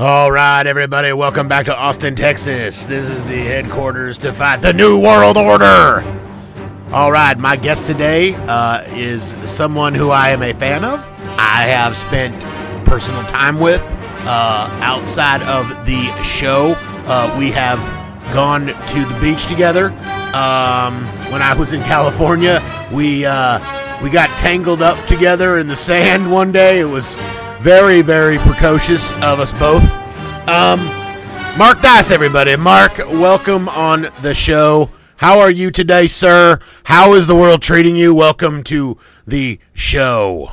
All right, everybody, welcome back to Austin, Texas. This is the headquarters to fight the New World Order. All right, my guest today is someone who I am a fan of. I have spent personal time with outside of the show. We have gone to the beach together. When I was in California, we got tangled up together in the sand one day. It was very, very precocious of us both. Mark Dice, everybody. Mark, welcome on the show. How are you today, sir? How is the world treating you? Welcome to the show.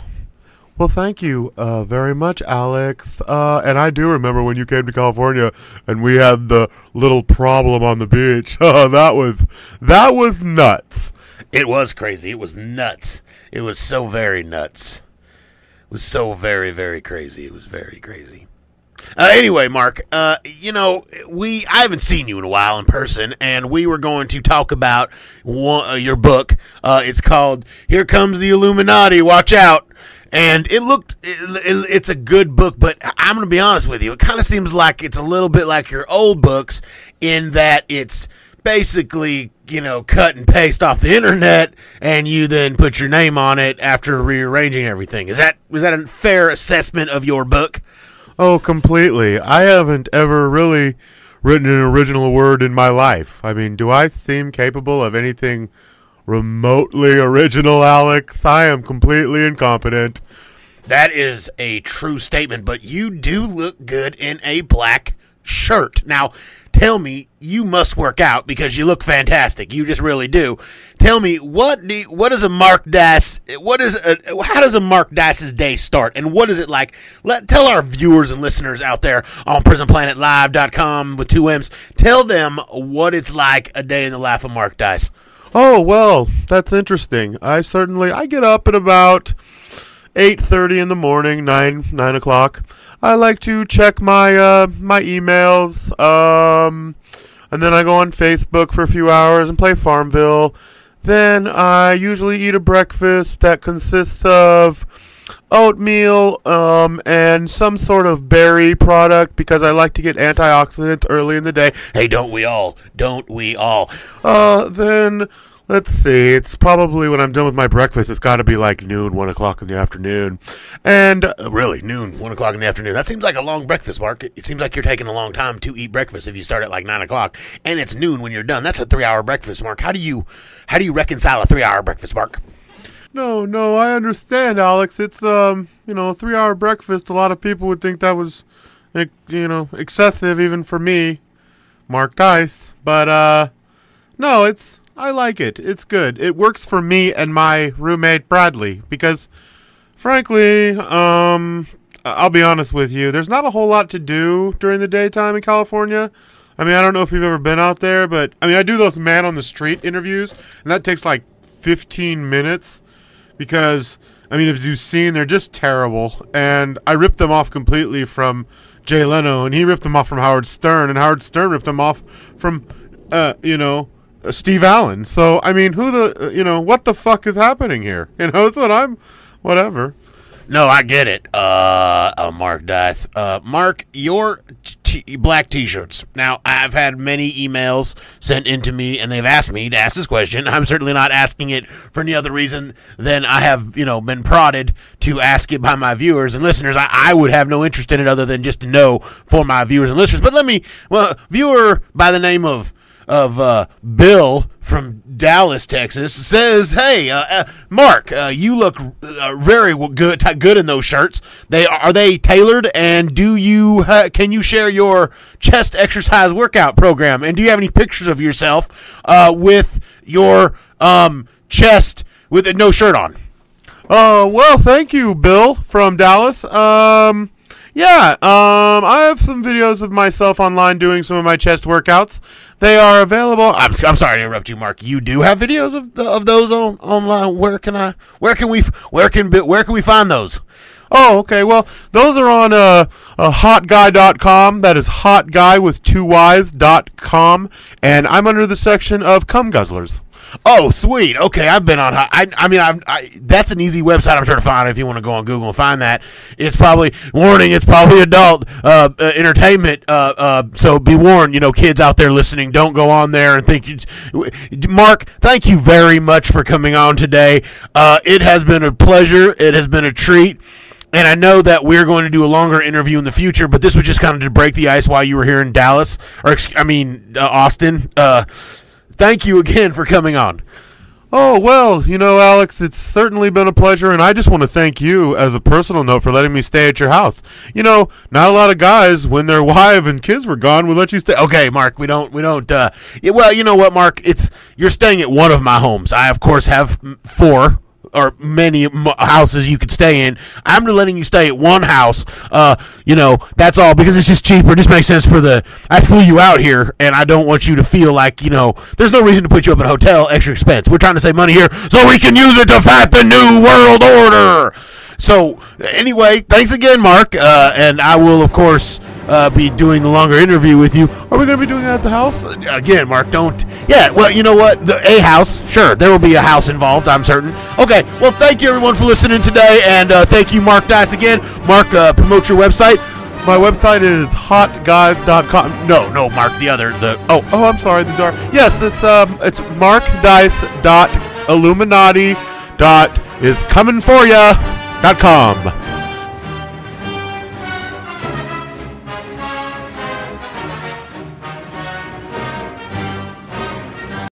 Well, thank you very much, Alex. And I do remember when you came to California and we had the little problem on the beach. That was nuts. It was crazy. It was nuts. It was so very nuts. It was so very, very crazy. It was very crazy. Anyway, Mark, I haven't seen you in a while in person, and we were going to talk about your book. It's called Here Comes the Illuminati, Watch Out. And it's a good book, but I'm going to be honest with you. It kind of seems like it's a little bit like your old books in that it's basically, cut and paste off the internet, and you then put your name on it after rearranging everything. Was that a fair assessment of your book? Oh, completely. I haven't ever really written an original word in my life. I mean, do I seem capable of anything remotely original, Alex? I am completely incompetent. That is a true statement, but you do look good in a black shirt. Now, tell me, you must work out because you look fantastic. You just really do. Tell me, how does a Mark Dice's day start, and what is it like? Tell our viewers and listeners out there on PrisonPlanetLive.com with 2 M's. Tell them what it's like a day in the life of Mark Dice. Oh, well, that's interesting. I get up at about 8:30 in the morning, 9 o'clock. I like to check my emails, and then I go on Facebook for a few hours and play Farmville. Then I usually eat a breakfast that consists of oatmeal and some sort of berry product because I like to get antioxidants early in the day. Hey, don't we all? Then, let's see, it's probably when I'm done with my breakfast, it's got to be like noon, 1 o'clock in the afternoon. And really, noon, 1 o'clock in the afternoon. That seems like a long breakfast, Mark. It seems like you're taking a long time to eat breakfast if you start at like 9 o'clock, and it's noon when you're done. That's a 3-hour breakfast, Mark. How do you reconcile a 3-hour breakfast, Mark? No, I understand, Alex. It's, a 3-hour breakfast. A lot of people would think that was, excessive even for me, Mark Dice. But, no, I like it. It's good. It works for me and my roommate, Bradley, because, frankly, I'll be honest with you, there's not a whole lot to do during the daytime in California. I mean, I don't know if you've ever been out there, but, I do those man-on-the-street interviews, and that takes, 15 minutes, because, as you've seen, they're just terrible, and I ripped them off completely from Jay Leno, and he ripped them off from Howard Stern, and Howard Stern ripped them off from, Steve Allen. So, what the fuck is happening here? That's whatever. No, I get it, Mark Dice. Mark, your black T-shirts. Now, I've had many emails sent in to me, and they've asked me to ask this question. I'm certainly not asking it for any other reason than I have, been prodded to ask it by my viewers and listeners. I would have no interest in it other than just to know for my viewers and listeners. But viewer by the name of Bill from Dallas, Texas, says, "Hey, Mark, you look very good in those shirts. Are they tailored? And can you share your chest exercise workout program? And do you have any pictures of yourself with your chest with no shirt on?" Well, thank you, Bill from Dallas. I have some videos of myself online doing some of my chest workouts. They are available. I'm sorry to interrupt you, Mark. You do have videos of those online. Where can we find those? Oh, okay. Well, those are on hotguy.com. That is hotguy with 2 Y's.com. And I'm under the section of cum guzzlers. Oh, sweet. Okay, I've been on. That's an easy website. I'm sure to find if you want to go on Google and find that. It's probably warning. It's probably adult entertainment. So be warned. Kids out there listening, don't go on there and think. Mark, thank you very much for coming on today. It has been a pleasure. It has been a treat. And I know that we're going to do a longer interview in the future, but this was just kind of to break the ice while you were here in Dallas, Austin. Thank you again for coming on. Oh, well, Alex, it's certainly been a pleasure, and I just want to thank you as a personal note for letting me stay at your house. Not a lot of guys, when their wife and kids were gone, would let you stay. Okay, Mark, we don't, well, you know what, Mark, you're staying at one of my homes. I, of course, have 4 or many houses you could stay in. I'm letting you stay at one house. That's all, because it's just cheaper. It just makes sense I flew you out here, and I don't want you to feel like, there's no reason to put you up in a hotel, extra expense. We're trying to save money here so we can use it to fight the New World Order. So, anyway, thanks again, Mark, and I will, of course, be doing a longer interview with you. Are we going to be doing it at the house? Again, Mark, don't. Yeah, well, you know what? A house, sure. There will be a house involved, I'm certain. Okay, well, thank you, everyone, for listening today, and thank you, Mark Dice, again. Mark, promote your website. My website is hotguys.com. No, Mark, the other. Oh, I'm sorry, the dark. Yes, it's markdice.illuminati.iscomingforya.com.